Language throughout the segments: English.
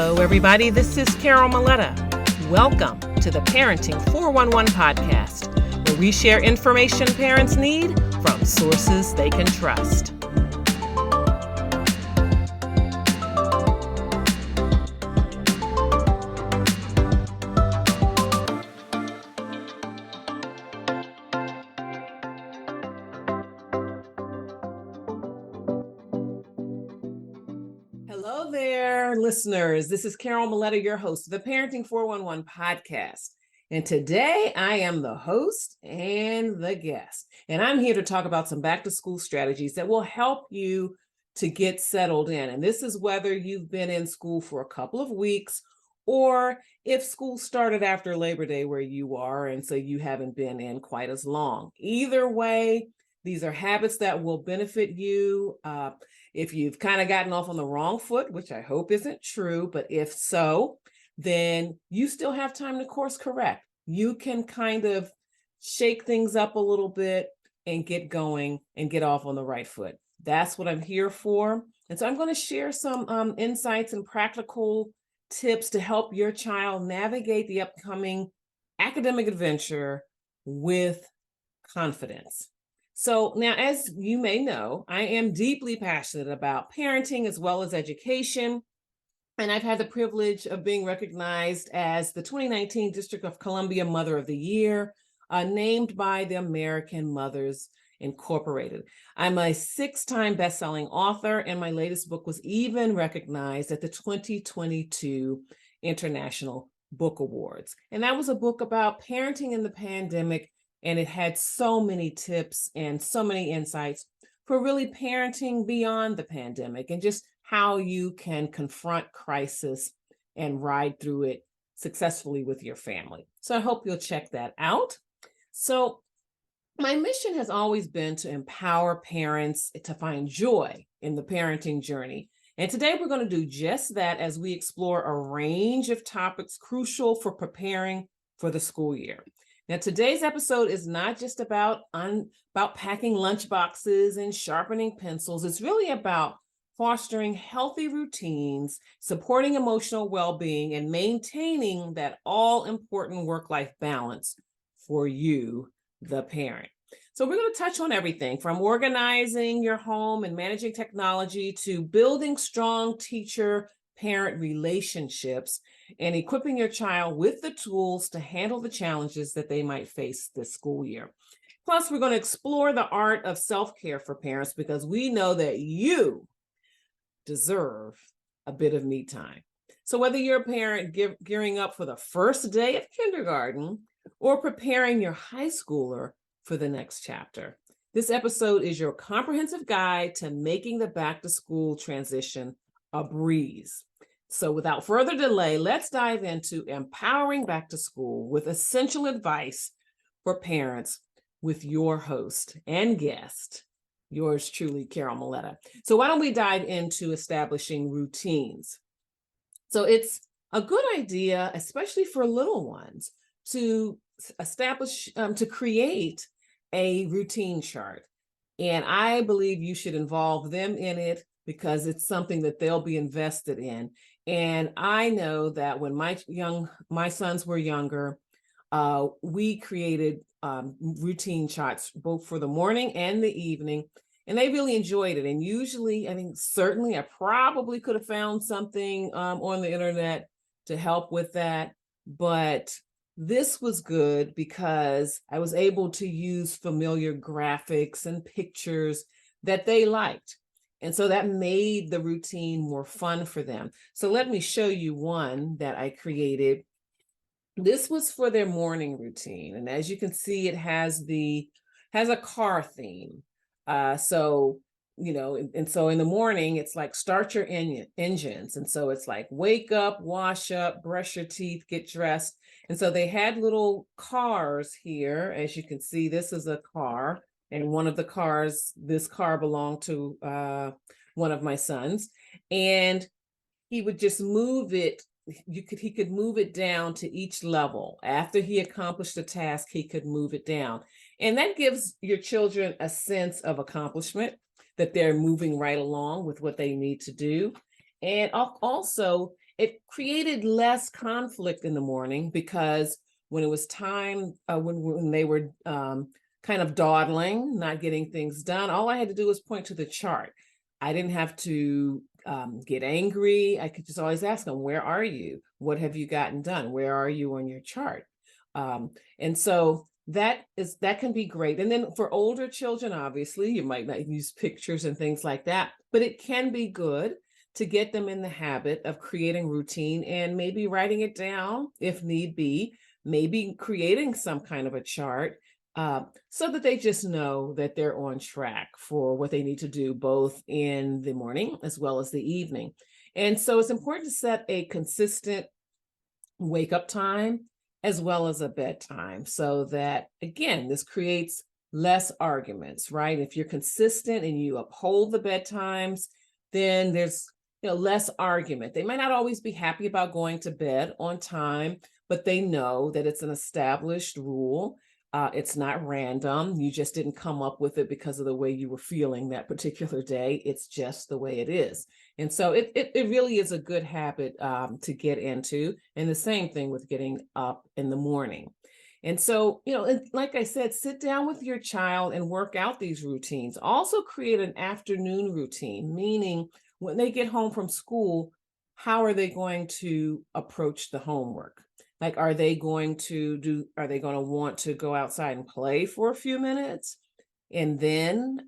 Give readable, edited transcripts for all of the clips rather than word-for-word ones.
Hello, everybody. This is Carol Muleta. Welcome to the Parenting 411 podcast, where we share information parents need from sources they can trust. Hello there, listeners. This is Carol Muleta, your host of the Parenting 411 podcast. And today I am the host and the guest. And I'm here to talk about some back to school strategies that will help you to get settled in. And this is whether you've been in school for a couple of weeks or if school started after Labor Day where you are, and so you haven't been in quite as long. Either way, these are habits that will benefit you. If you've kind of gotten off on the wrong foot, which I hope isn't true, but if so, then you still have time to course correct. You can kind of shake things up a little bit and get going and get off on the right foot. That's what I'm here for. And so I'm going to share some insights and practical tips to help your child navigate the upcoming academic adventure with confidence. So now, as you may know, I am deeply passionate about parenting as well as education. And I've had the privilege of being recognized as the 2019 District of Columbia Mother of the Year, named by the American Mothers Incorporated. I'm a 6-time best-selling author, and my latest book was even recognized at the 2022 International Book Awards. And that was a book about parenting in the pandemic. And it had so many tips and so many insights for really parenting beyond the pandemic and just how you can confront crisis and ride through it successfully with your family. So I hope you'll check that out. So my mission has always been to empower parents to find joy in the parenting journey. And today we're going to do just that as we explore a range of topics crucial for preparing for the school year. Now, today's episode is not just about packing lunch boxes and sharpening pencils. It's really about fostering healthy routines, supporting emotional well-being, and maintaining that all-important work-life balance for you, the parent. So we're going to touch on everything from organizing your home and managing technology to building strong teacher-parent relationships and equipping your child with the tools to handle the challenges that they might face this school year. Plus, we're going to explore the art of self-care for parents because we know that you deserve a bit of me time. So whether you're a parent gearing up for the first day of kindergarten or preparing your high schooler for the next chapter, this episode is your comprehensive guide to making the back-to-school transition a breeze. So without further delay, let's dive into empowering back to school with essential advice for parents with your host and guest, yours truly, Carol Muleta. So why don't we dive into establishing routines? So it's a good idea, especially for little ones, to create a routine chart. And I believe you should involve them in it because it's something that they'll be invested in. And I know that when my sons were younger, we created routine charts both for the morning and the evening, and they really enjoyed it. And usually, certainly I probably could have found something on the internet to help with that, but this was good because I was able to use familiar graphics and pictures that they liked. And so that made the routine more fun for them. So let me show you one that I created. This was for their morning routine. And as you can see, it has a car theme. So in the morning, it's like start your engines. And so it's like wake up, wash up, brush your teeth, get dressed. And so they had little cars here. As you can see, this is a car. And one of the cars, this car belonged to one of my sons. And he would just move it. He could move it down to each level. After he accomplished a task, he could move it down. And that gives your children a sense of accomplishment, that they're moving right along with what they need to do. And also, it created less conflict in the morning because when it was time, when they were kind of dawdling, not getting things done, all I had to do was point to the chart. I didn't have to get angry. I could just always ask them, where are you? What have you gotten done? Where are you on your chart? And so that can be great. And then for older children, obviously, you might not use pictures and things like that, but it can be good to get them in the habit of creating routine and maybe writing it down if need be, maybe creating some kind of a chart, so that they just know that they're on track for what they need to do both in the morning as well as the evening. And so it's important to set a consistent wake up time as well as a bedtime so that, again, this creates less arguments, right? If you're consistent and you uphold the bedtimes, then there's less argument. They might not always be happy about going to bed on time, but they know that it's an established rule. It's not random. You just didn't come up with it because of the way you were feeling that particular day. It's just the way it is. And so it really is a good habit to get into. And the same thing with getting up in the morning. And so, like I said, sit down with your child and work out these routines. Also create an afternoon routine, meaning when they get home from school, how are they going to approach the homework? Like, are they going to want to go outside and play for a few minutes and then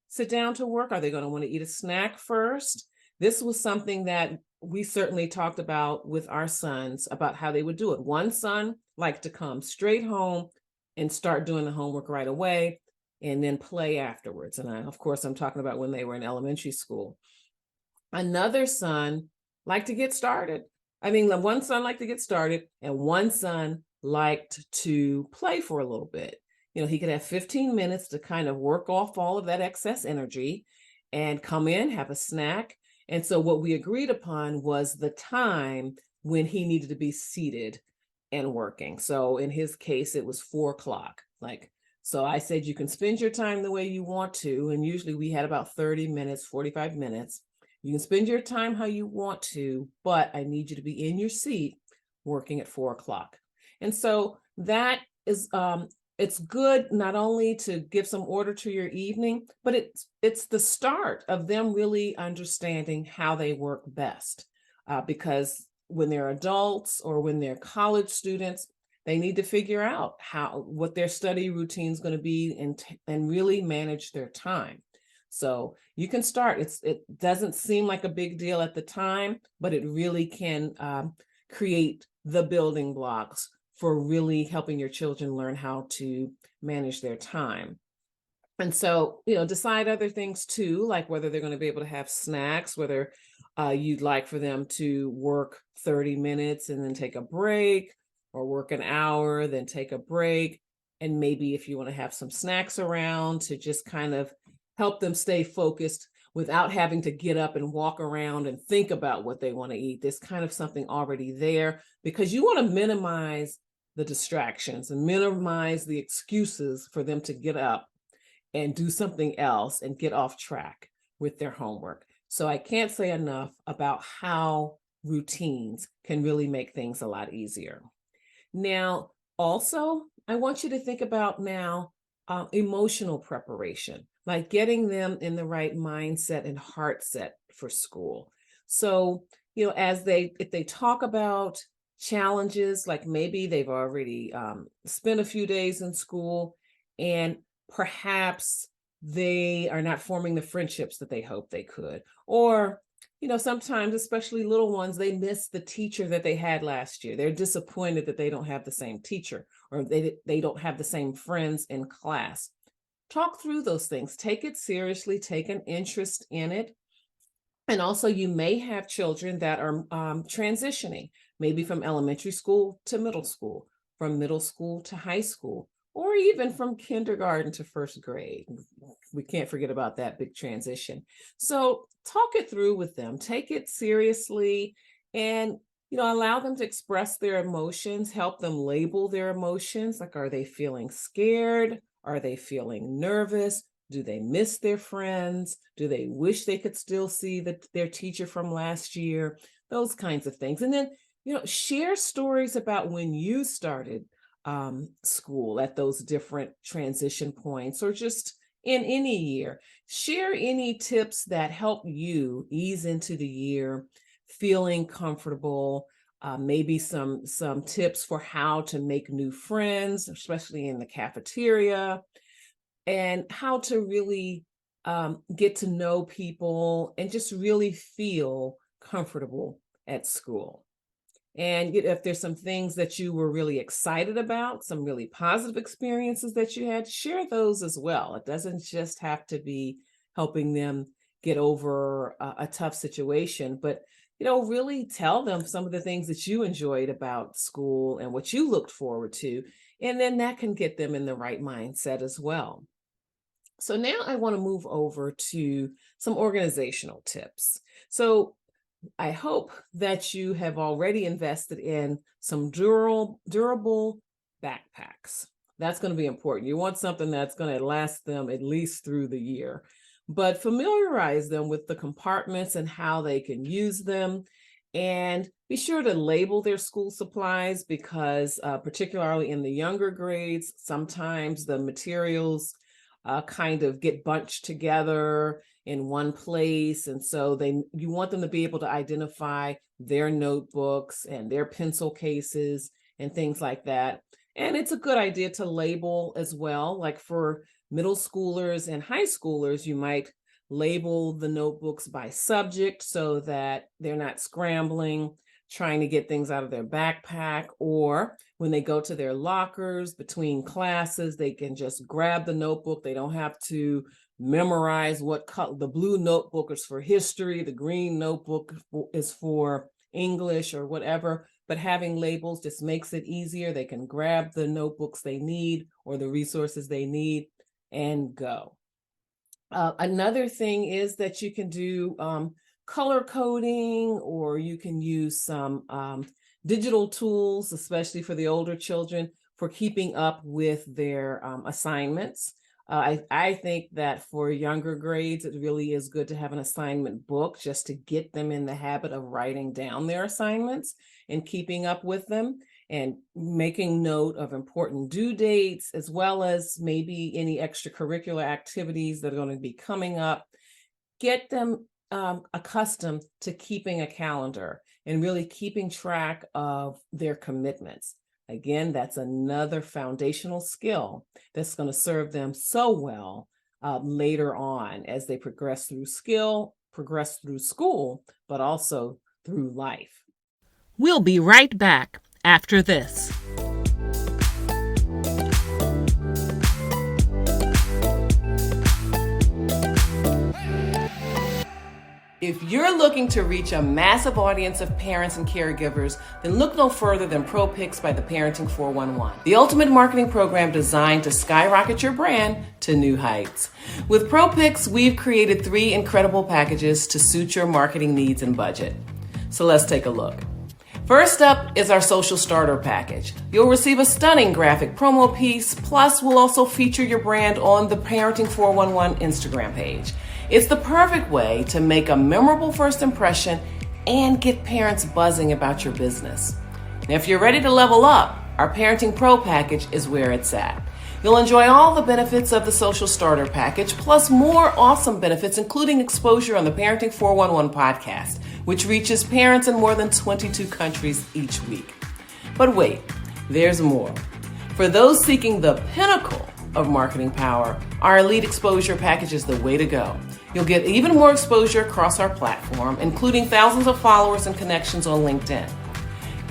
sit down to work? Are they going to want to eat a snack first? This was something that we certainly talked about with our sons about how they would do it. One son liked to come straight home and start doing the homework right away and then play afterwards. And of course, I'm talking about when they were in elementary school. Another son liked to get started. I mean, the one son liked to get started and one son liked to play for a little bit. He could have 15 minutes to kind of work off all of that excess energy and come in, have a snack. And so what we agreed upon was the time when he needed to be seated and working. So in his case, it was 4:00. So I said, you can spend your time the way you want to. And usually we had about 30 minutes, 45 minutes. You can spend your time how you want to, but I need you to be in your seat working at 4:00. And so that is, it's good not only to give some order to your evening, but it's the start of them really understanding how they work best. Because when they're adults or when they're college students, they need to figure out what their study routine is going to be and really manage their time. So you can start. It doesn't seem like a big deal at the time, but it really can create the building blocks for really helping your children learn how to manage their time. And so, decide other things too, like whether they're going to be able to have snacks, whether you'd like for them to work 30 minutes and then take a break, or work an hour, then take a break. And maybe if you want to have some snacks around to just kind of help them stay focused without having to get up and walk around and think about what they want to eat. There's kind of something already there because you want to minimize the distractions and minimize the excuses for them to get up and do something else and get off track with their homework. So I can't say enough about how routines can really make things a lot easier. Now, also, I want you to think about now emotional preparation, like getting them in the right mindset and heart set for school. So, if they talk about challenges, like maybe they've already spent a few days in school and perhaps they are not forming the friendships that they hoped they could, or sometimes, especially little ones, they miss the teacher that they had last year. They're disappointed that they don't have the same teacher, or they don't have the same friends in class. Talk through those things. Take it seriously. Take an interest in it. And also, you may have children that are transitioning, maybe from elementary school to middle school, from middle school to high school, or even from kindergarten to first grade. We can't forget about that big transition. So talk it through with them, take it seriously, and allow them to express their emotions, help them label their emotions. Like, are they feeling scared? Are they feeling nervous? Do they miss their friends? Do they wish they could still see their teacher from last year? those kinds of things. And then, share stories about when you started school at those different transition points, or just in any year. Share any tips that help you ease into the year feeling comfortable. Maybe some tips for how to make new friends, especially in the cafeteria, and how to really get to know people and just really feel comfortable at school. And if there's some things that you were really excited about, some really positive experiences that you had, share those as well. It doesn't just have to be helping them get over a tough situation, but really tell them some of the things that you enjoyed about school and what you looked forward to. And then that can get them in the right mindset as well. So now I want to move over to some organizational tips. So I hope that you have already invested in some durable backpacks. That's going to be important. You want something that's going to last them at least through the year, but familiarize them with the compartments and how they can use them. And be sure to label their school supplies, because particularly in the younger grades, sometimes the materials kind of get bunched together in one place. And so you want them to be able to identify their notebooks and their pencil cases and things like that. And it's a good idea to label as well. Like for middle schoolers and high schoolers, you might label the notebooks by subject so that they're not scrambling, trying to get things out of their backpack, or when they go to their lockers between classes, they can just grab the notebook. They don't have to memorize what color. The blue notebook is for history, the green notebook is for English or whatever, but having labels just makes it easier. They can grab the notebooks they need or the resources they need and go. Another thing is that you can do color coding, or you can use some digital tools, especially for the older children, for keeping up with their assignments. I think that for younger grades, it really is good to have an assignment book just to get them in the habit of writing down their assignments and keeping up with them, and making note of important due dates, as well as maybe any extracurricular activities that are going to be coming up. Get them accustomed to keeping a calendar and really keeping track of their commitments. Again, that's another foundational skill that's going to serve them so well later on as they progress through school, but also through life. We'll be right back after this. If you're looking to reach a massive audience of parents and caregivers, then look no further than ProPix by the Parenting 411, the ultimate marketing program designed to skyrocket your brand to new heights. With ProPix, we've created 3 incredible packages to suit your marketing needs and budget. So let's take a look. First up is our social starter package. You'll receive a stunning graphic promo piece, plus we'll also feature your brand on the Parenting 411 Instagram page. It's the perfect way to make a memorable first impression and get parents buzzing about your business. Now, if you're ready to level up, our Parenting Pro package is where it's at. You'll enjoy all the benefits of the social starter package, plus more awesome benefits, including exposure on the Parenting 411 podcast, which reaches parents in more than 22 countries each week. But wait, there's more. For those seeking the pinnacle of marketing power, our Elite Exposure package is the way to go. You'll get even more exposure across our platform, including thousands of followers and connections on LinkedIn.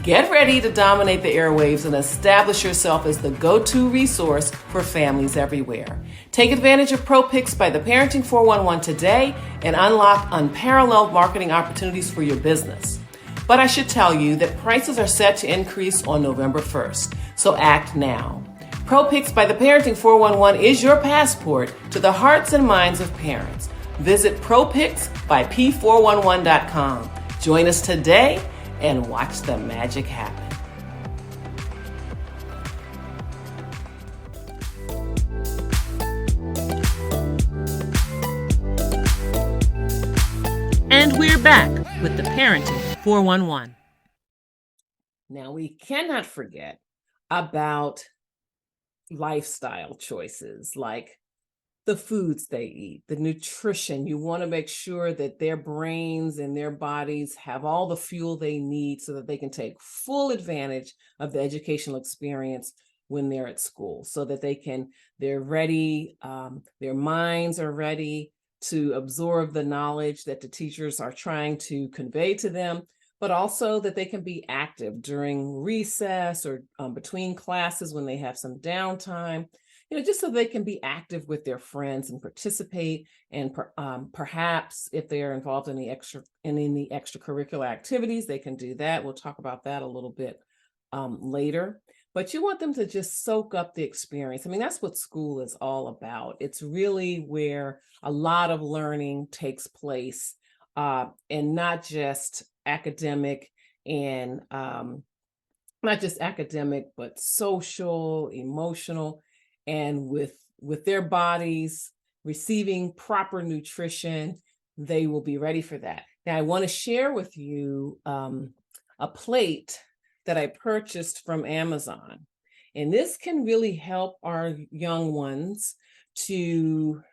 Get ready to dominate the airwaves and establish yourself as the go-to resource for families everywhere. Take advantage of ProPix by the Parenting 411 today and unlock unparalleled marketing opportunities for your business. But I should tell you that prices are set to increase on November 1st, so act now. ProPix by the Parenting 411 is your passport to the hearts and minds of parents. Visit ProPix by P411.com. Join us today and watch the magic happen. And we're back with the Parenting 411. Now, we cannot forget about lifestyle choices like the foods they eat, the nutrition. You want to make sure that their brains and their bodies have all the fuel they need so that they can take full advantage of the educational experience when they're at school, so that they're ready, their minds are ready to absorb the knowledge that the teachers are trying to convey to them, but also that they can be active during recess or between classes when they have some downtime, just so they can be active with their friends and participate. And perhaps if they are involved in the extracurricular activities, they can do that. We'll talk about that a little bit later. But you want them to just soak up the experience. I mean, that's what school is all about. It's really where a lot of learning takes place, and not just academic and not just academic, but social, emotional, and with their bodies receiving proper nutrition, they will be ready for that. Now, I want to share with you a plate that I purchased from Amazon. And this can really help our young ones to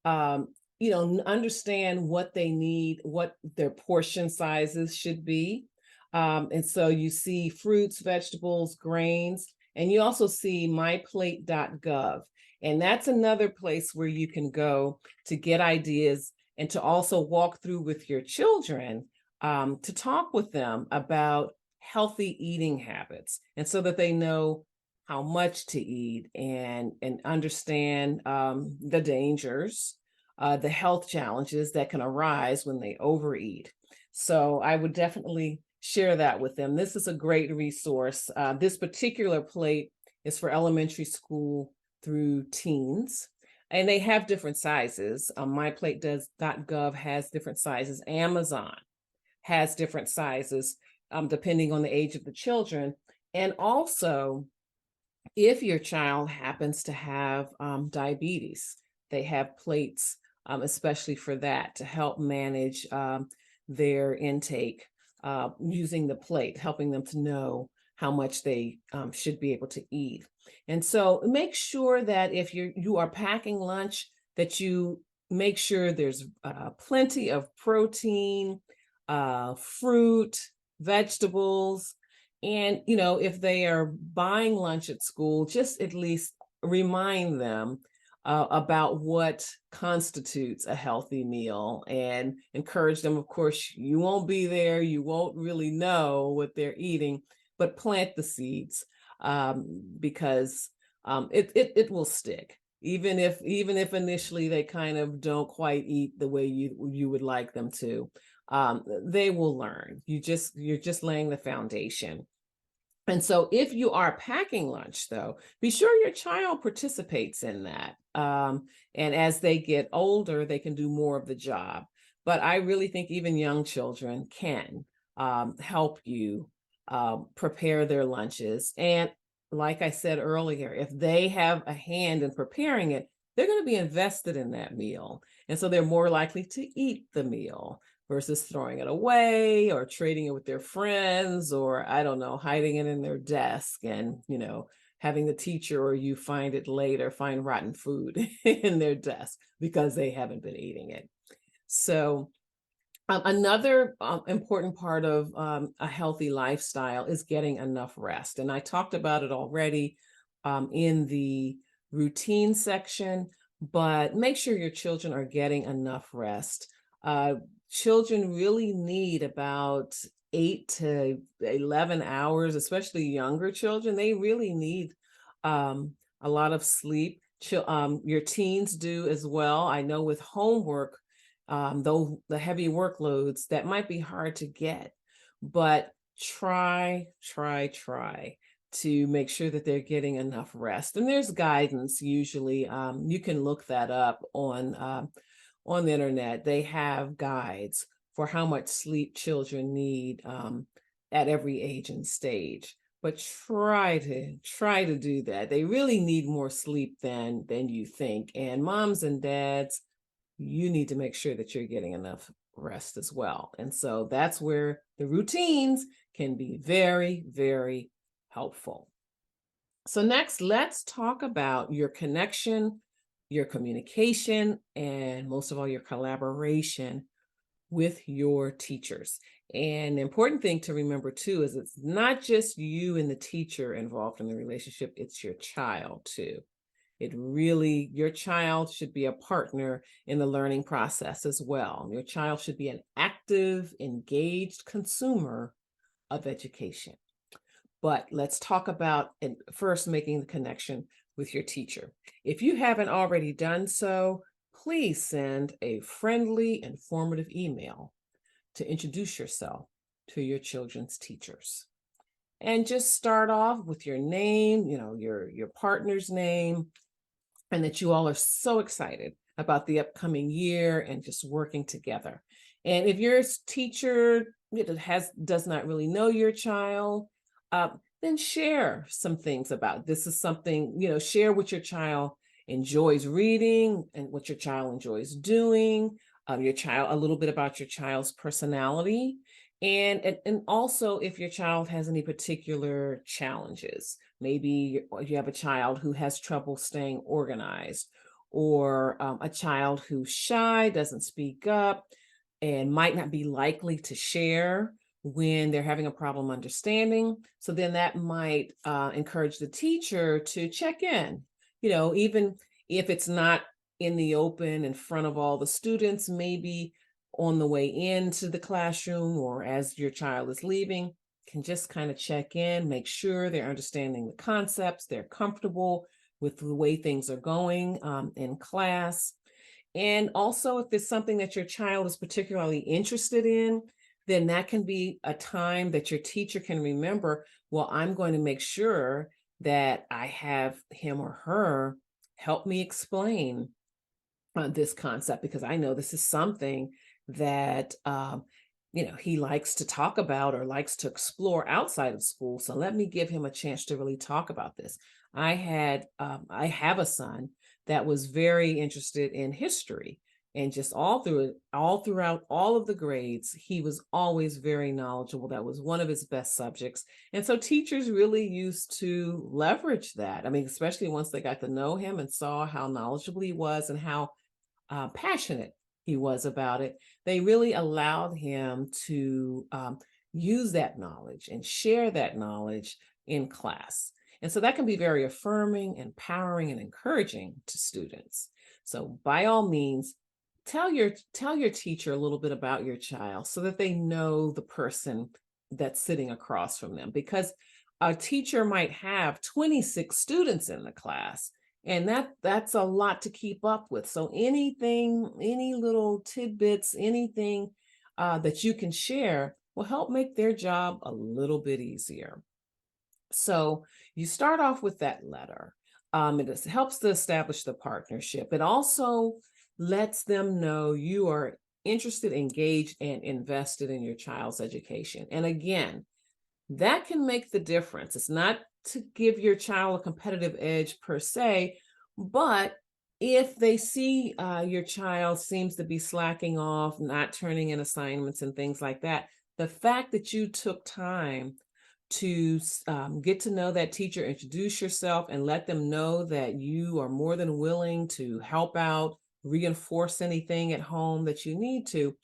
understand what they need, what their portion sizes should be. And so you see fruits, vegetables, grains, and you also see myplate.gov. And that's another place where you can go to get ideas and to also walk through with your children, to talk with them about healthy eating habits, and so that they know how much to eat and understand the dangers, the health challenges that can arise when they overeat. So I would definitely share that with them. This is a great resource. This particular plate is for elementary school through teens, and they have different sizes. myplate.gov has different sizes. Amazon has different sizes, depending on the age of the children. And also, if your child happens to have diabetes, they have plates, especially for that, to help manage their intake, using the plate, helping them to know how much they should be able to eat. And so make sure that if you are packing lunch, that you make sure there's plenty of protein, fruit, vegetables. And, if they are buying lunch at school, just at least remind them about what constitutes a healthy meal, and encourage them. Of course, you won't be there, you won't really know what they're eating, but plant the seeds, because it will stick. Even if initially they kind of don't quite eat the way you would like them to, they will learn. You're just laying the foundation. And so if you are packing lunch, though, be sure your child participates in that. And as they get older, they can do more of the job. But I really think even young children can help you prepare their lunches. And like I said earlier, if they have a hand in preparing it, they're going to be invested in that meal. And so they're more likely to eat the meal versus throwing it away or trading it with their friends, or I don't know, hiding it in their desk and, having the teacher or you find rotten food in their desk because they haven't been eating it. So another important part of a healthy lifestyle is getting enough rest. And I talked about it already in the routine section, but make sure your children are getting enough rest. Children really need about 8 to 11 hours, especially younger children. They really need a lot of sleep. Your teens do as well. I know with homework, though the heavy workloads, that might be hard to get, but try to make sure that they're getting enough rest. And there's guidance usually. You can look that up on the internet. They have guides for how much sleep children need at every age and stage. But try to do that. They really need more sleep than you think. And moms and dads, you need to make sure that you're getting enough rest as well. And so that's where the routines can be very, very helpful. So next, let's talk about your connection, your communication, and most of all, your collaboration with your teachers. And the important thing to remember too is it's not just you and the teacher involved in the relationship, it's your child too. It really, your child should be a partner in the learning process as well. Your child should be an active, engaged consumer of education. But let's talk about first making the connection with your teacher. If you haven't already done so, please send a friendly, informative email to introduce yourself to your children's teachers. And just start off with your name, your partner's name, and that you all are so excited about the upcoming year and just working together. And if your teacher does not really know your child, then share some things about this is something, share what your child enjoys reading and what your child enjoys doing, your child, a little bit about your child's personality, and also if your child has any particular challenges. Maybe you have a child who has trouble staying organized, or a child who's shy, doesn't speak up, and might not be likely to share when they're having a problem understanding. So then that might encourage the teacher to check in, even if it's not in the open in front of all the students, maybe on the way into the classroom or as your child is leaving, can just kind of check in, make sure they're understanding the concepts, they're comfortable with the way things are going in class. And also, if there's something that your child is particularly interested in, then that can be a time that your teacher can remember, well, I'm going to make sure that I have him or her help me explain this concept, because I know this is something that he likes to talk about or likes to explore outside of school. So let me give him a chance to really talk about this. I have a son that was very interested in history, and just all throughout all of the grades, he was always very knowledgeable. That was one of his best subjects. And so teachers really used to leverage that. I mean, especially once they got to know him and saw how knowledgeable he was and how passionate he was about it, they really allowed him to use that knowledge and share that knowledge in class. And so that can be very affirming, empowering, and encouraging to students. So by all means, tell your teacher a little bit about your child so that they know the person that's sitting across from them, because a teacher might have 26 students in the class, and that's a lot to keep up with. So any little tidbits, anything that you can share will help make their job a little bit easier. So you start off with that letter. It helps to establish the partnership. It also lets them know you are interested, engaged, and invested in your child's education. And again, that can make the difference. It's not to give your child a competitive edge per se, but if they see your child seems to be slacking off, not turning in assignments and things like that, the fact that you took time to get to know that teacher, introduce yourself, and let them know that you are more than willing to help out, reinforce anything at home that you need to,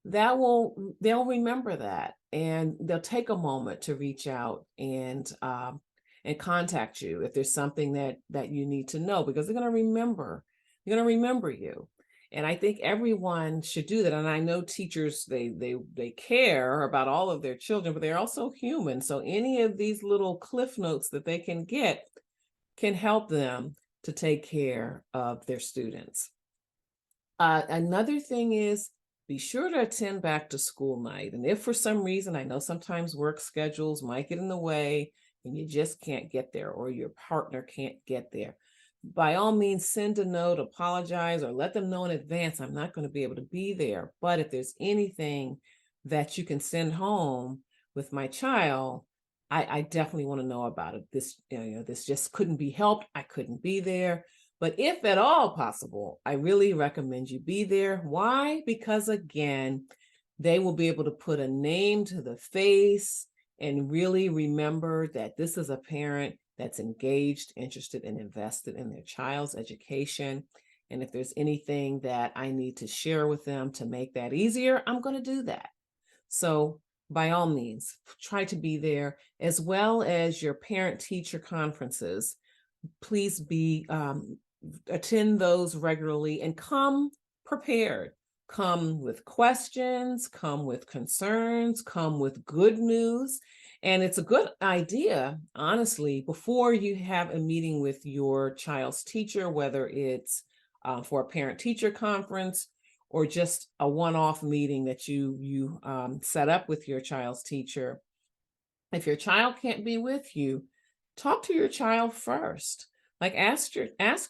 they'll remember that, and they'll take a moment to reach out and contact you if there's something that you need to know, because they're going to remember you. And I think everyone should do that. And I know teachers, they care about all of their children, but they're also human. So any of these little cliff notes that they can get can help them to take care of their students. Another thing is, be sure to attend back to school night. And if for some reason, I know sometimes work schedules might get in the way and you just can't get there, or your partner can't get there, by all means, send a note, apologize, or let them know in advance, I'm not going to be able to be there. But if there's anything that you can send home with my child, I definitely want to know about it. This just couldn't be helped. I couldn't be there. But if at all possible, I really recommend you be there. Why? Because again, they will be able to put a name to the face and really remember that this is a parent that's engaged, interested, and invested in their child's education. And if there's anything that I need to share with them to make that easier, I'm going to do that. So by all means, try to be there, as well as your parent-teacher conferences. Please attend those regularly and come prepared. Come with questions, come with concerns, come with good news. And it's a good idea, honestly, before you have a meeting with your child's teacher, whether it's for a parent-teacher conference or just a one-off meeting that you set up with your child's teacher. If your child can't be with you, talk to your child first. Like ask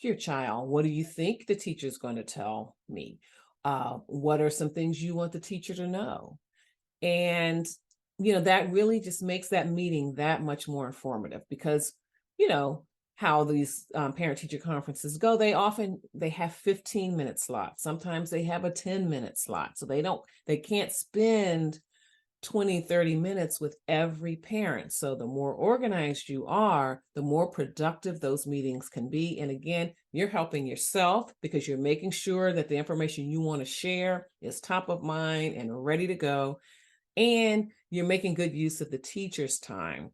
your child, what do you think the teacher's going to tell me? What are some things you want the teacher to know? And that really just makes that meeting that much more informative, because how these parent-teacher conferences go, they have 15-minute slots. Sometimes they have a 10-minute slot. So they can't spend 20, 30 minutes with every parent. So the more organized you are, the more productive those meetings can be. And again, you're helping yourself because you're making sure that the information you want to share is top of mind and ready to go. And you're making good use of the teacher's time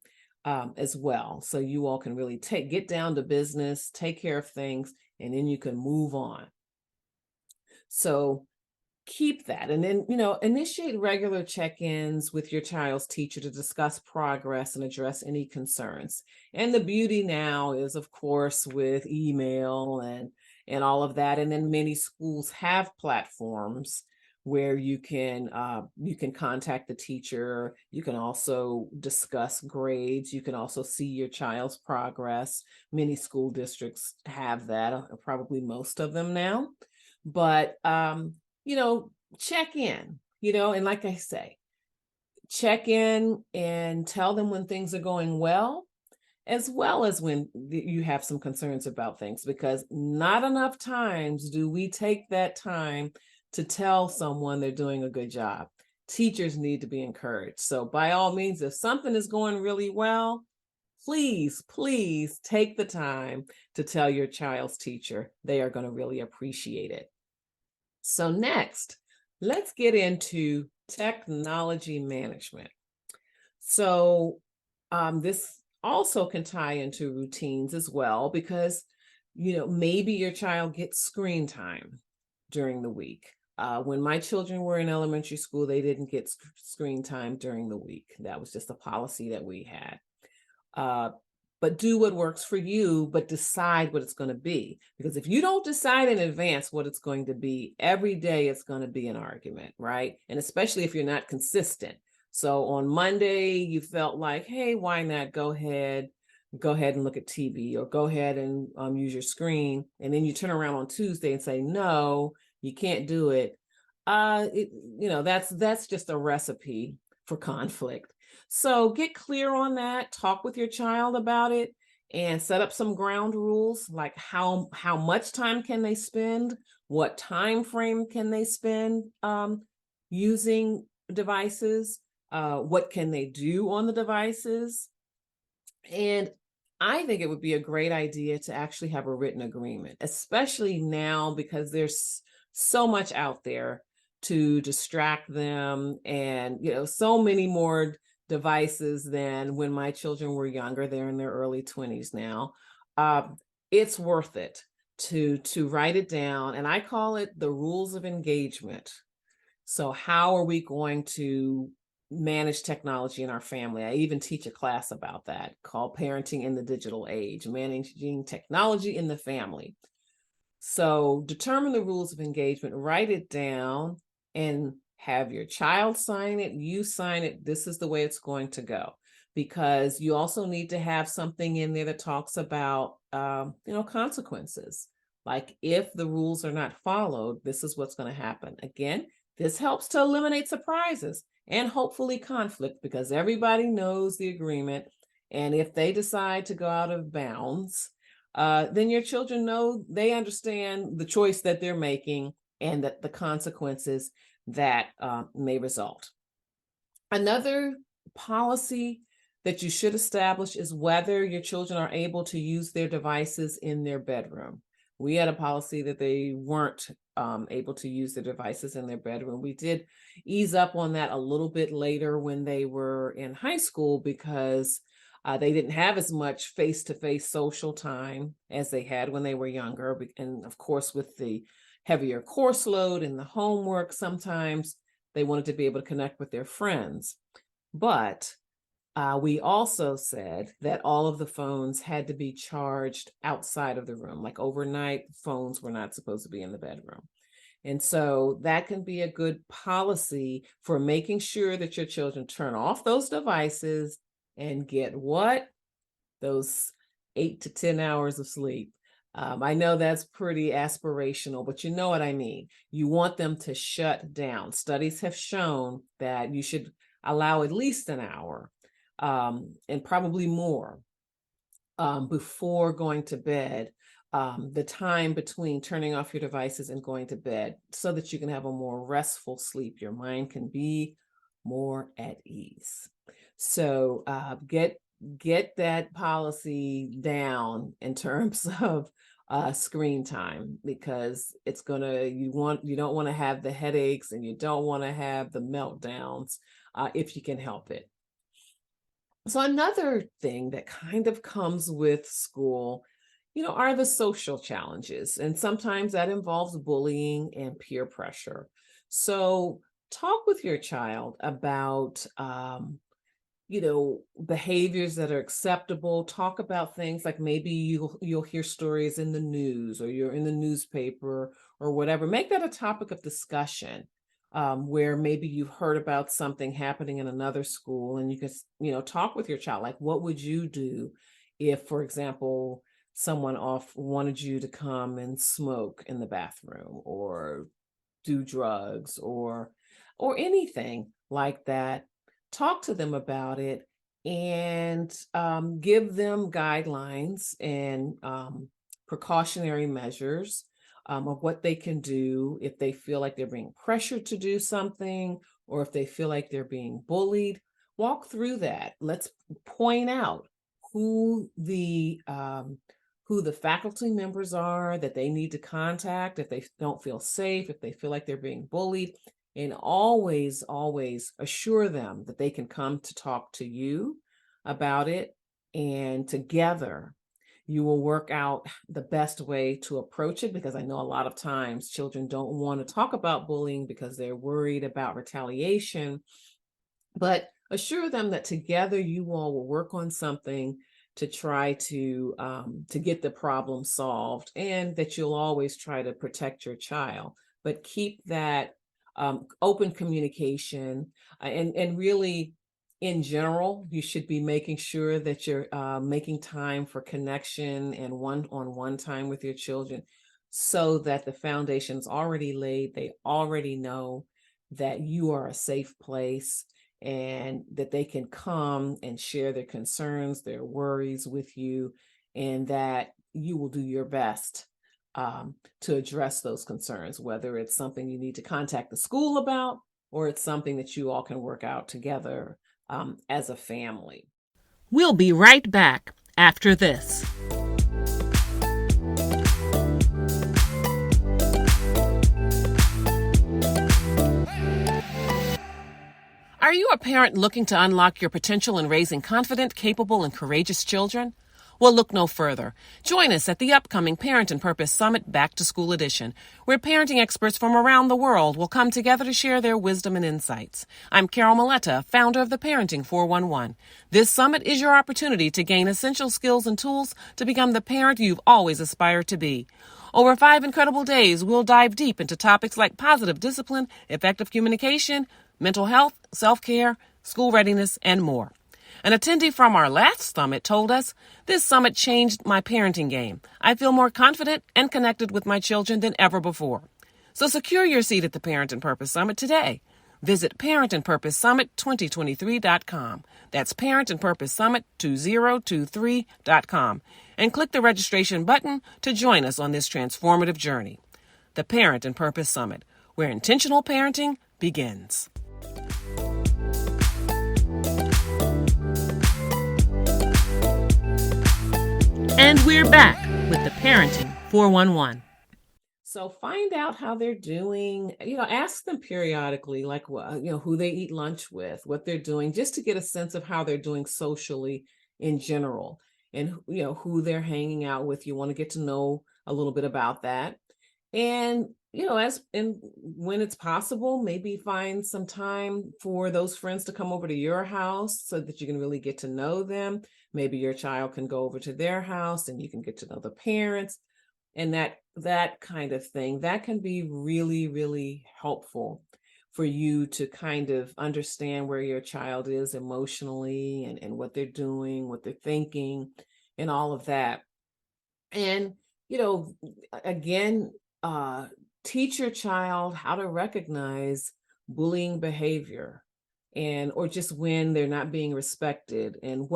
as well. So you all can really get down to business, take care of things, and then you can move on. So keep that. And then, initiate regular check-ins with your child's teacher to discuss progress and address any concerns. And the beauty now is, of course, with email and all of that. And then many schools have platforms where you can contact the teacher. You can also discuss grades. You can also see your child's progress. Many school districts have that, probably most of them now. But check in, and like I say, check in and tell them when things are going well as when you have some concerns about things, because not enough times do we take that time to tell someone they're doing a good job. Teachers need to be encouraged. So by all means, if something is going really well, please take the time to tell your child's teacher. They are going to really appreciate it. So next, let's get into technology management. So this also can tie into routines as well, because maybe your child gets screen time during the week. When my children were in elementary school, they didn't get screen time during the week. That was just a policy that we had. But do what works for you, but decide what it's going to be. Because if you don't decide in advance what it's going to be, every day it's going to be an argument, right? And especially if you're not consistent. So on Monday, you felt like, hey, why not go ahead and look at TV, or go ahead and use your screen. And then you turn around on Tuesday and say, no, you can't do it. That's just a recipe for conflict. So get clear on that, talk with your child about it, and set up some ground rules, like how much time can they spend, what time frame can they spend using devices, what can they do on the devices. And I think it would be a great idea to actually have a written agreement, especially now because there's so much out there to distract them, and so many more devices than when my children were younger. They're in their early 20s now. It's worth it to write it down, and I call it the rules of engagement. So how are we going to manage technology in our family? I even teach a class about that called Parenting in the Digital Age, Managing Technology in the Family. So determine the rules of engagement, write it down, and have your child sign it, you sign it. This is the way it's going to go. Because you also need to have something in there that talks about, consequences. Like if the rules are not followed, this is what's going to happen. Again, this helps to eliminate surprises and hopefully conflict, because everybody knows the agreement. And if they decide to go out of bounds, then your children know, they understand the choice that they're making and that the consequences that may result. Another policy that you should establish is whether your children are able to use their devices in their bedroom. We had a policy that they weren't able to use their devices in their bedroom. We did ease up on that a little bit later when they were in high school because they didn't have as much face-to-face social time as they had when they were younger. And of course, with the heavier course load and the homework, sometimes they wanted to be able to connect with their friends. But we also said that all of the phones had to be charged outside of the room. Like overnight, phones were not supposed to be in the bedroom. And so that can be a good policy for making sure that your children turn off those devices and get what? Those 8 to 10 hours of sleep. I know that's pretty aspirational, but you know what I mean. You want them to shut down. Studies have shown that you should allow at least an hour and probably more before going to bed, the time between turning off your devices and going to bed so that you can have a more restful sleep. Your mind can be more at ease. So get that policy down in terms of screen time, because it's you don't want to have the headaches and you don't want to have the meltdowns if you can help it. So another thing that kind of comes with school, are the social challenges. And sometimes that involves bullying and peer pressure. So talk with your child about, behaviors that are acceptable. Talk about things like maybe you'll hear stories in the news or you're in the newspaper or whatever. Make that a topic of discussion. Where maybe you've heard about something happening in another school and you can, talk with your child. Like, what would you do if, for example, someone wanted you to come and smoke in the bathroom or do drugs or anything like that? Talk to them about it and give them guidelines and precautionary measures of what they can do if they feel like they're being pressured to do something or if they feel like they're being bullied. Walk through that. Let's point out who the faculty members are that they need to contact if they don't feel safe, if they feel like they're being bullied, and always assure them that they can come to talk to you about it, and together you will work out the best way to approach it, because I know a lot of times children don't want to talk about bullying because they're worried about retaliation. But assure them that together you all will work on something to try to get the problem solved, and that you'll always try to protect your child. But keep that open communication and really, in general, you should be making sure that you're making time for connection and one-on-one time with your children so that the foundation is already laid. They already know that you are a safe place and that they can come and share their concerns, their worries with you, and that you will do your best to address those concerns, whether it's something you need to contact the school about or it's something that you all can work out together as a family. We'll be right back after this. Are you a parent looking to unlock your potential in raising confident, capable, and courageous children? Well, look no further. Join us at the upcoming Parent and Purpose Summit Back to School Edition, where parenting experts from around the world will come together to share their wisdom and insights. I'm Carol Muleta, founder of the Parenting 411. This summit is your opportunity to gain essential skills and tools to become the parent you've always aspired to be. Over 5 incredible days, we'll dive deep into topics like positive discipline, effective communication, mental health, self-care, school readiness, and more. An attendee from our last summit told us, "This summit changed my parenting game. I feel more confident and connected with my children than ever before." So secure your seat at the Parent and Purpose Summit today. Visit parentandpurposesummit2023.com. That's parentandpurposesummit2023.com. and click the registration button to join us on this transformative journey. The Parent and Purpose Summit, where intentional parenting begins. And we're back with the Parenting 411. So find out how they're doing, ask them periodically, like, who they eat lunch with, what they're doing, just to get a sense of how they're doing socially in general, and, who they're hanging out with. You want to get to know a little bit about that. And, when it's possible, maybe find some time for those friends to come over to your house so that you can really get to know them. Maybe your child can go over to their house and you can get to know the parents, and that kind of thing. That can be really, really helpful for you to kind of understand where your child is emotionally, and what they're doing, what they're thinking, and all of that. And, again, teach your child how to recognize bullying behavior, or just when they're not being respected, and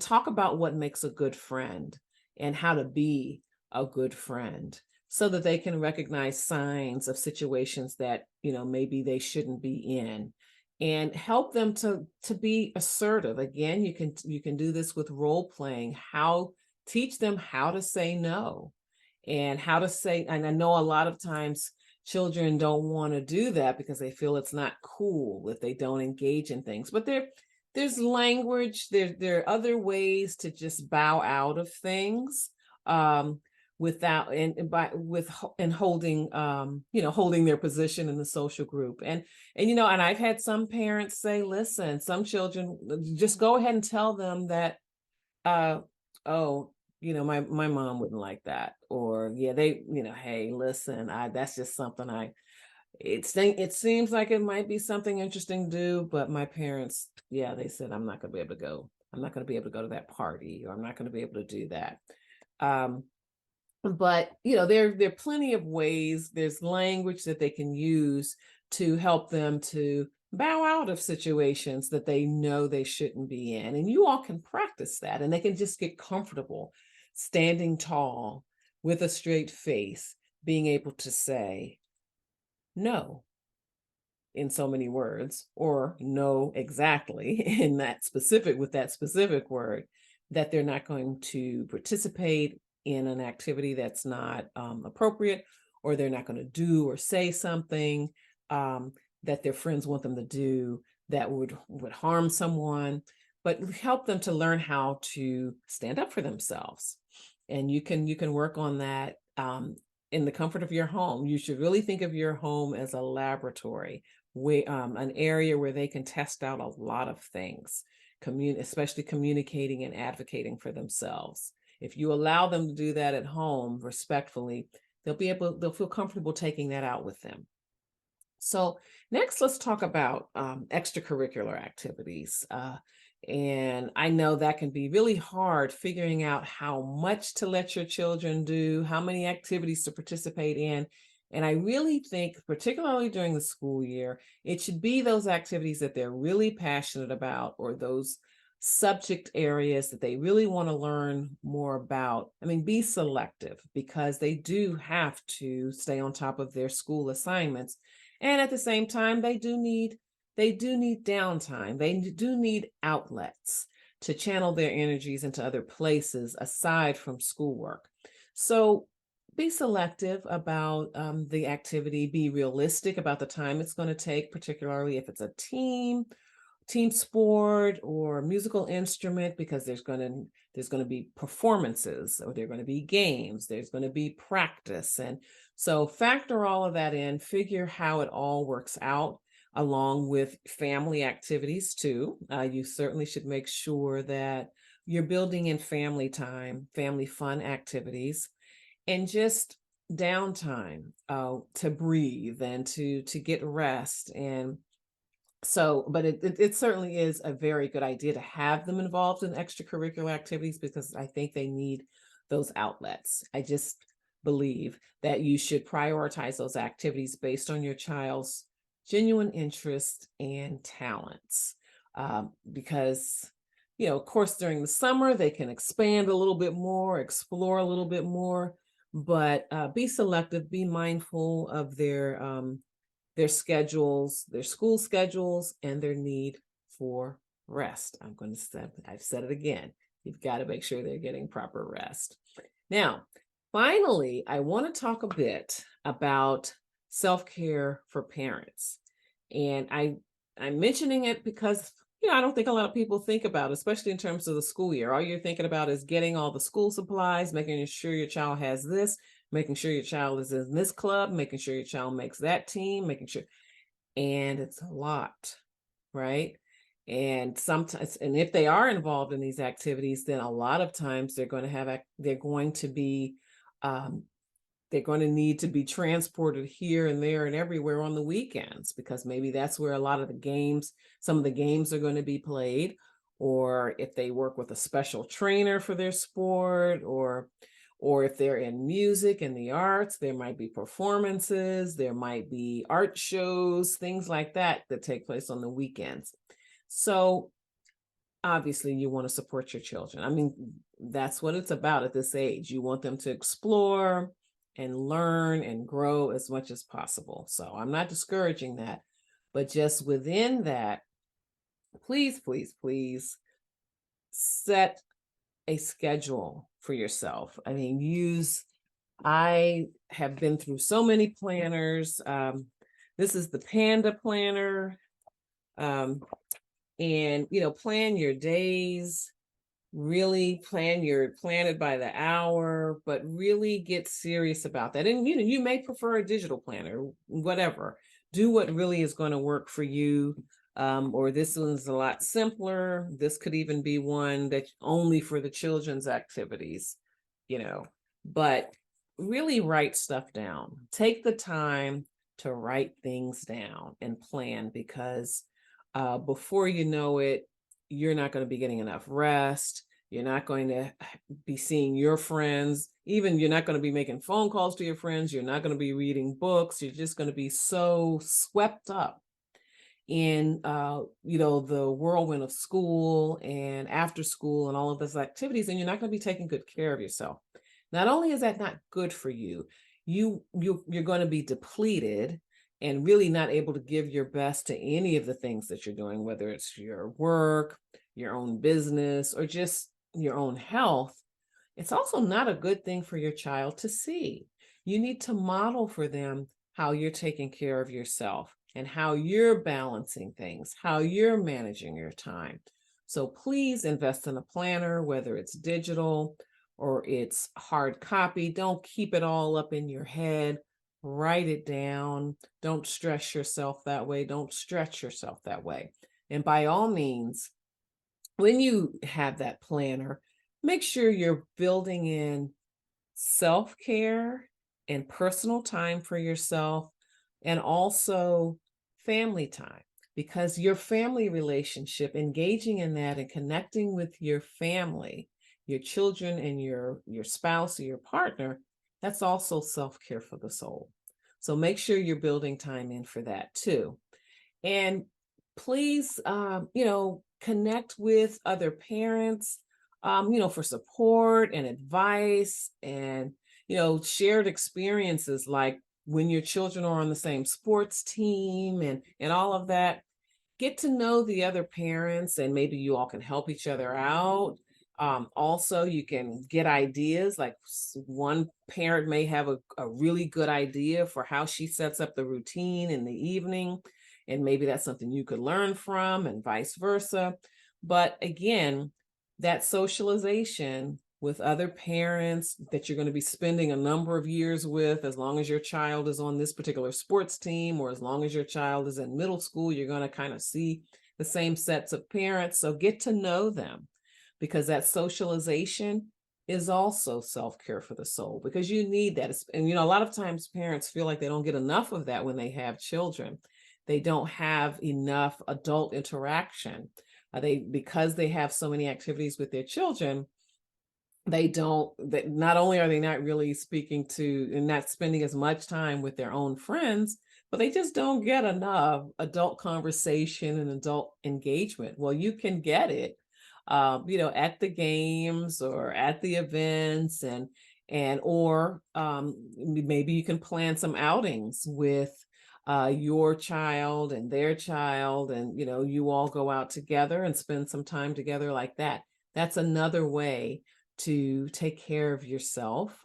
talk about what makes a good friend and how to be a good friend, so that they can recognize signs of situations that, maybe they shouldn't be in, and help them to be assertive. Again, you can do this with role playing. Teach them how to say no, and how to say, and I know a lot of times children don't want to do that because they feel it's not cool if they don't engage in things. But there's language, there are other ways to just bow out of things, without and holding, holding their position in the social group. And I've had some parents say, listen, some children, just go ahead and tell them that, oh, my mom wouldn't like that, or yeah, they, hey, listen, that's just something it seems like it might be something interesting to do, but my parents, yeah, they said I'm not going to be able to go. I'm not going to be able to go to that party, or I'm not going to be able to do that. But there are plenty of ways. There's language that they can use to help them to bow out of situations that they know they shouldn't be in. And you all can practice that, and they can just get comfortable standing tall with a straight face, being able to say no in so many words, or no exactly in that specific word, that they're not going to participate in an activity that's not appropriate, or they're not going to do or say something that their friends want them to do that would harm someone, but help them to learn how to stand up for themselves. And you can work on that in the comfort of your home. You should really think of your home as a laboratory, an area where they can test out a lot of things, especially communicating and advocating for themselves. If you allow them to do that at home respectfully, they'll feel comfortable taking that out with them. So next, let's talk about extracurricular activities. And I know that can be really hard, figuring out how much to let your children do, how many activities to participate in. And I really think, particularly during the school year, it should be those activities that they're really passionate about, or those subject areas that they really want to learn more about. I mean, be selective, because they do have to stay on top of their school assignments. And at the same time, they do need downtime. They do need outlets to channel their energies into other places aside from schoolwork. So be selective about the activity. Be realistic about the time it's going to take, particularly if it's a team sport or musical instrument, because there's going to be performances, or there're going to be games, there's going to be practice. And so factor all of that in, figure how it all works out, along with family activities too. You certainly should make sure that you're building in family time, family fun activities, and just downtime to breathe and to get rest. And so, but it certainly is a very good idea to have them involved in extracurricular activities, because I think they need those outlets. I just believe that you should prioritize those activities based on your child's genuine interest and talents, because Of course, during the summer, they can expand a little bit more, explore a little bit more, but be selective, be mindful of their schedules, their school schedules, and their need for rest. I've said it again. You've got to make sure they're getting proper rest. Now, finally, I want to talk a bit about self-care for parents. And I'm mentioning it because I don't think a lot of people think about, especially in terms of the school year. All you're thinking about is getting all the school supplies, making sure your child has this, making sure your child is in this club, making sure your child makes that team, making sure, and it's a lot, right? And sometimes, and if they are involved in these activities, then a lot of times they're going to be they're going to need to be transported here and there and everywhere on the weekends, because maybe that's where a lot of some of the games are going to be played, or if they work with a special trainer for their sport, or if they're in music and the arts, there might be performances, there might be art shows, things like that take place on the weekends. So obviously you want to support your children. I mean, that's what it's about at this age. You want them to explore and learn and grow as much as possible. So I'm not discouraging that, but just within that, please, please, please set a schedule for yourself. I mean, I have been through so many planners. This is the Panda planner. And, plan your days, really plan it by the hour, but really get serious about that. And, you may prefer a digital planner, whatever. Do what really is going to work for you. Or this one's a lot simpler. This could even be one that's only for the children's activities, but really write stuff down. Take the time to write things down and plan, because before you know it, you're not going to be getting enough rest. You're not going to be seeing your friends. Even you're not going to be making phone calls to your friends. You're not going to be reading books. You're just going to be so swept up in, the whirlwind of school and after school and all of those activities. And you're not going to be taking good care of yourself. Not only is that not good for you, you're going to be depleted and really not able to give your best to any of the things that you're doing, whether it's your work, your own business, or just your own health. It's also not a good thing for your child to see. You need to model for them how you're taking care of yourself and how you're balancing things, how you're managing your time. So please invest in a planner, whether it's digital or it's hard copy. Don't keep it all up in your head. Write it down. Don't stress yourself that way. Don't stretch yourself that way. And by all means, when you have that planner, make sure you're building in self-care and personal time for yourself, and also family time, because your family relationship, engaging in that and connecting with your family, your children and your spouse or your partner, that's also self-care for the soul. So make sure you're building time in for that too. And please, connect with other parents, for support and advice, and, shared experiences, like when your children are on the same sports team and all of that. Get to know the other parents, and maybe you all can help each other out. Also, you can get ideas, like one parent may have a really good idea for how she sets up the routine in the evening, and maybe that's something you could learn from, and vice versa. But again, that socialization with other parents that you're going to be spending a number of years with, as long as your child is on this particular sports team, or as long as your child is in middle school, you're going to kind of see the same sets of parents. So get to know them, because that socialization is also self-care for the soul, because you need that. And, a lot of times parents feel like they don't get enough of that when they have children. They don't have enough adult interaction. Because they have so many activities with their children, not only are they not really speaking to and not spending as much time with their own friends, but they just don't get enough adult conversation and adult engagement. Well, you can get it at the games or at the events, or maybe you can plan some outings with your child and their child, and you all go out together and spend some time together like that. That's another way to take care of yourself,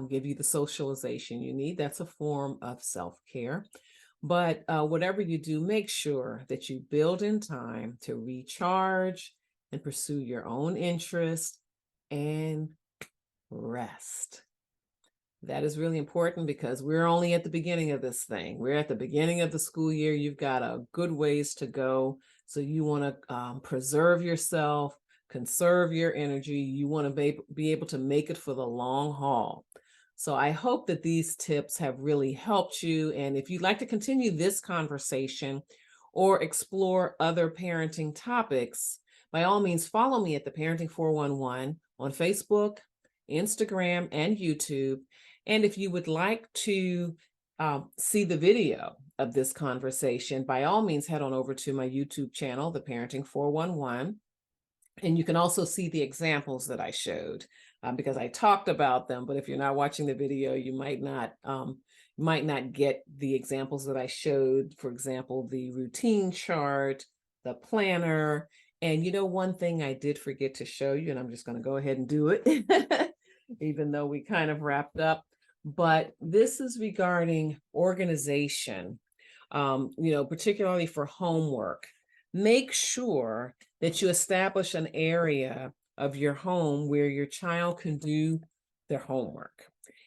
give you the socialization you need. That's a form of self-care. But whatever you do, make sure that you build in time to recharge and pursue your own interest and rest. That is really important because we're only at the beginning of this thing. We're at the beginning of the school year. You've got a good ways to go. So you want to preserve yourself, conserve your energy. You want to be able to make it for the long haul. So I hope that these tips have really helped you. And if you'd like to continue this conversation or explore other parenting topics, by all means, follow me at the Parenting 411 on Facebook, Instagram, and YouTube. And if you would like to see the video of this conversation, by all means, head on over to my YouTube channel, the Parenting 411. And you can also see the examples that I showed because I talked about them. But if you're not watching the video, you might not get the examples that I showed. For example, the routine chart, the planner. And one thing I did forget to show you, and I'm just going to go ahead and do it, even though we kind of wrapped up. But this is regarding organization, particularly for homework. Make sure that you establish an area of your home where your child can do their homework.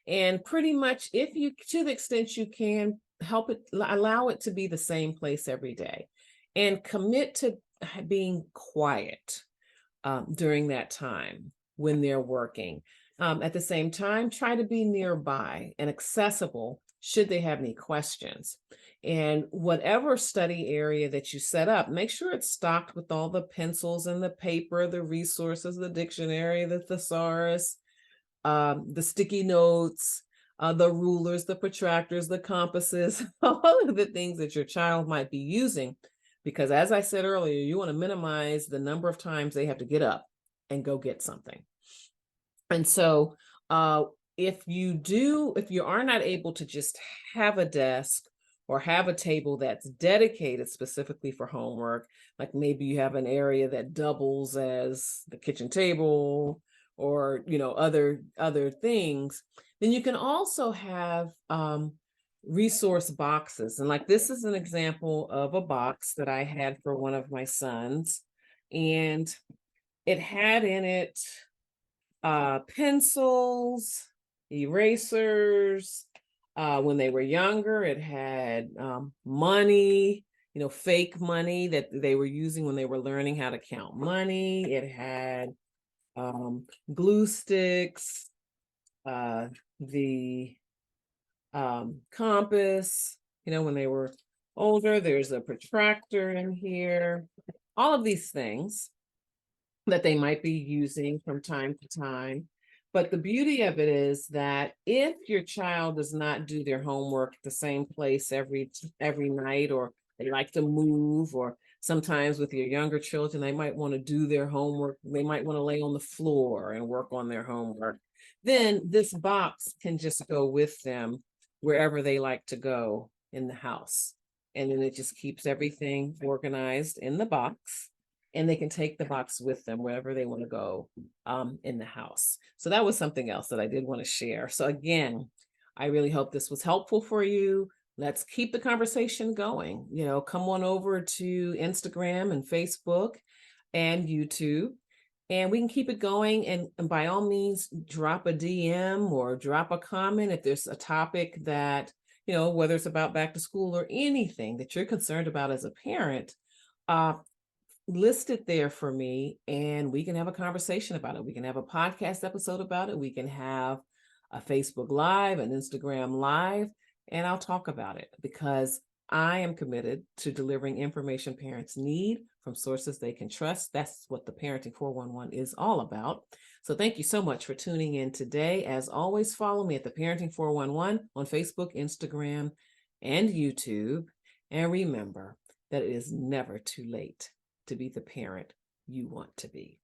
And pretty much, to the extent you can, allow it to be the same place every day. And commit to being quiet during that time when they're working. At the same time, try to be nearby and accessible should they have any questions. And whatever study area that you set up, make sure it's stocked with all the pencils and the paper, the resources, the dictionary, the thesaurus, the sticky notes, the rulers, the protractors, the compasses, all of the things that your child might be using. Because as I said earlier, you want to minimize the number of times they have to get up and go get something. And so if you are not able to just have a desk or have a table that's dedicated specifically for homework, like maybe you have an area that doubles as the kitchen table or other things, then you can also have resource boxes. And like this is an example of a box that I had for one of my sons, and it had in it pencils, erasers. When they were younger, it had money, fake money that they were using when they were learning how to count money. It had glue sticks, the compass, when they were older. There's a protractor in here, all of these things that they might be using from time to time. But the beauty of it is that if your child does not do their homework at the same place every night, or they like to move, or sometimes with your younger children, they might want to do their homework. They might want to lay on the floor and work on their homework. Then this box can just go with them wherever they like to go in the house. And then it just keeps everything organized in the box. And they can take the box with them wherever they want to go in the house. So that was something else that I did want to share. So again, I really hope this was helpful for you. Let's keep the conversation going. Come on over to Instagram and Facebook and YouTube, and we can keep it going. And by all means, drop a DM or drop a comment if there's a topic that, whether it's about back to school or anything that you're concerned about as a parent, list it there for me, and we can have a conversation about it. We can have a podcast episode about it. We can have a Facebook Live, an Instagram Live, and I'll talk about it because I am committed to delivering information parents need from sources they can trust. That's what the Parenting 411 is all about. So thank you so much for tuning in today. As always, follow me at the Parenting 411 on Facebook, Instagram, and YouTube. And remember that it is never too late to be the parent you want to be.